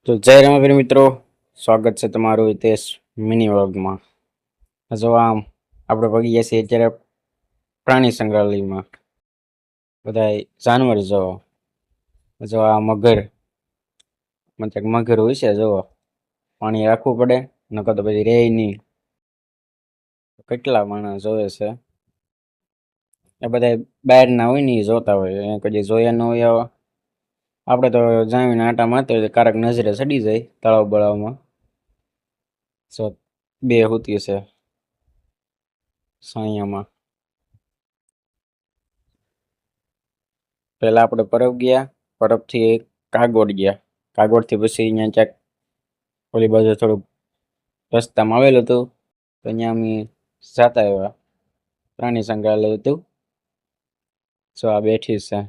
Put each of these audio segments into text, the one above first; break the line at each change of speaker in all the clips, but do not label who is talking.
તો જય રામાવીર મિત્રો, સ્વાગત છે તમારું હિતેશ મિની વર્ગમાં. જો આમ આપણે પગી ગયા છીએ અત્યારે પ્રાણી સંગ્રહાલયમાં. બધા જાનવર જો આ મગર, મતલબ મગર હોય છે. જો પાણી રાખવું પડે, નકર તો પછી રે નહીં. કેટલા માણસ જોવે છે એ બધા બહાર ના હોય ને એ જોતા હોય, કદી જોયા ન હોય. આપણે તો જામીને આટા મારતા હોય કારક નજરે ચડી જાય તળાવ બળાવમાં. બે હોતી છે સાયામાં. પેલા આપણે પરબ ગયા, પરબથી કાગોડ ગયા, કાગોડથી પછી અહીંયા ક્યાંક ઓલી બાજુ થોડુંક રસ્તામાં આવેલું હતું, તો અહીંયા અમે જતા આવ્યા. પ્રાણી સંગ્રહાલય હતું. આ બેઠી છે.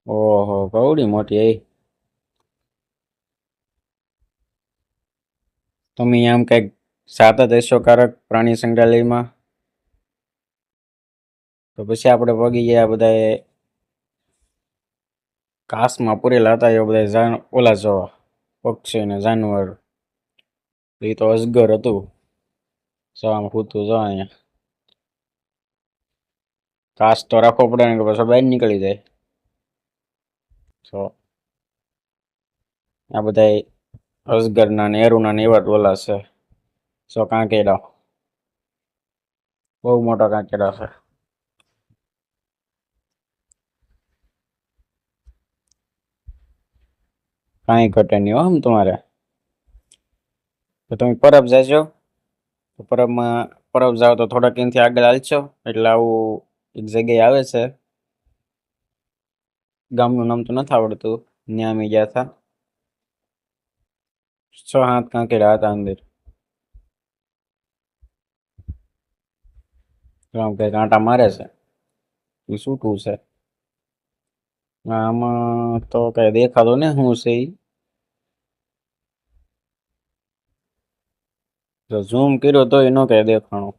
ઓહો, કવડી મોટી. તમે આમ કઈક સાત જ કારક પ્રાણી સંગ્રહાલયમાં. તો પછી આપણે પગી ગયા બધા ઘાસમાં પૂરેલા હતા એ બધા ઓલા જોવા પક્ષી ને જાનવર. એ તો અજગર હતું. આમ પૂતું જો અહીંયા ઘાસ તો રાખવો પડે ને કે પછી બહાર નીકળી જાય. આ બધા અજગરના ને એરુના ને એવા ઓલા છે. કાંકેડા, બહુ મોટા કાંકેડા છે. કાંઈ ઘટે નહીં આમ તમારે. તો તમે પરબ જાજો. પરબ જાઓ તો થોડાક એનાથી આગળ હાલશો એટલે આવું એક જગ્યાએ આવે છે. ગામનું નામ તો નથી આવડતું. ત્યાં અમે ગયા હતા. 6-7 કાંકેડા હતા અંદર. આમ કઈક આંટા મારે છે. એ છૂટું છે. આમાં તો કઈ દેખાતો ને શું છે. ઝૂમ કર્યો તો ન કઈ દેખાણું.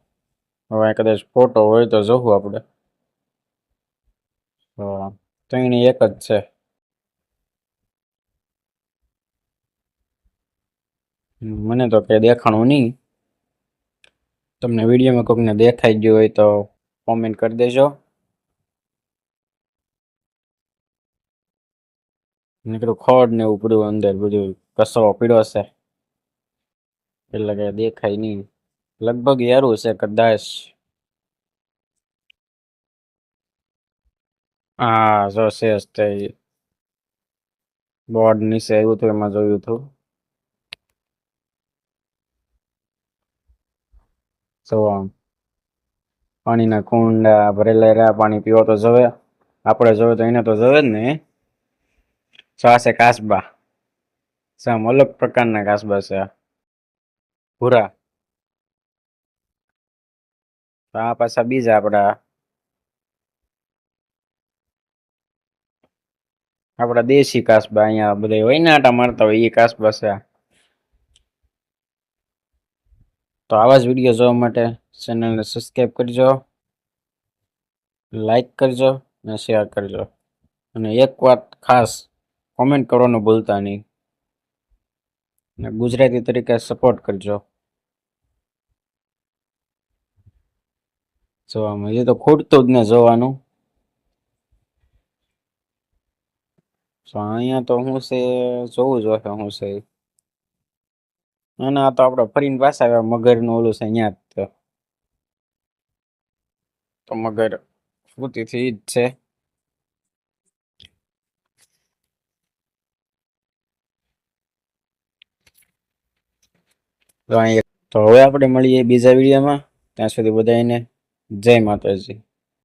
હવે કદાચ ફોટો હોય તો જોવું આપણે. ત્રણ એક જ છે. મને તો કઈ દેખાણું નહીં. તમને વિડીયોમાં કોઈકને દેખાઈ ગયું હોય તો કોમેન્ટ કરી દેજો. નીકળું ખડ ને એવું પડ્યું અંદર, બધું કચરો પીડ્યો છે એટલે કે દેખાય નહીં. લગભગ યારું છે કદાચ. હા જો છે બોર્ડ નીચે આવ્યું હતું એમાં જોયું હતું. પાણીના કુંડા ભરેલા રહ્યા. પાણી પીવો તો જવે, આપણે જોવે તો એને તો જવે જ ને. આ છે કાચબા. આમ અલગ પ્રકારના કાચબા છે. ભૂરા. આ પાછા બીજા આપડા દેશી કાચબા. અહીંયા બધા હોય ને આટા મારતા હોય એ કાચબા છે. તો આવા જ વિડીયો જોવા માટે ચેનલને સબસ્ક્રાઈબ કરજો, લાઈક કરજો અને શેર કરજો. અને એક વાત ખાસ કોમેન્ટ કરવાનું ભૂલતા નહીં. અને ગુજરાતી તરીકે સપોર્ટ કરજો. જોવામાં હજી તો ખૂટતું જ ને જોવાનું. અહીંયા તો શું છે જોવું જોઈએ શું છે. ના તો આપણે ફરીને પાછા આવ્યા. મગરનું ઓલું છે અહીંયા જ. તો મગર ફૂતીથી જ છે. તો હવે આપણે મળીએ બીજા વિડીયોમાં. ત્યાં સુધી બધાને જય માતાજી.